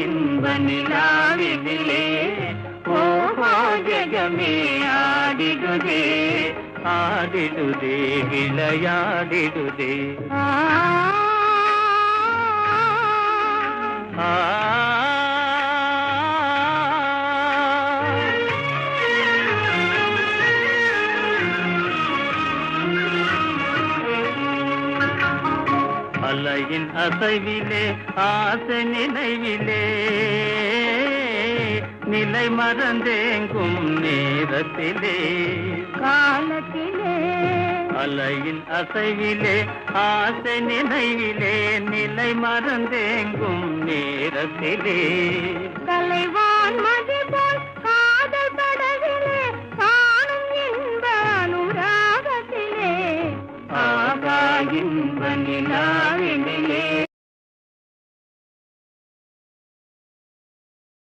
இன்ப நிலாவினிலே ஓஹோ ஜெகமே ஆடிடுதே ஆடிடுதே விளையாடிடுதே அலையின் அசைவிலே ஆசை நினைவிலே நிலை மறந்தேங்கும் நேரத்திலே காலத்திலே அலையின் அசைவிலே ஆசை நினைவிலே நிலை மறந்தேங்கும் நேரத்திலே கலைவான் மதி போல் காதல் படவிலே காணும் இன்ப அனுராகத்திலே ஆகா இன்ப நிலா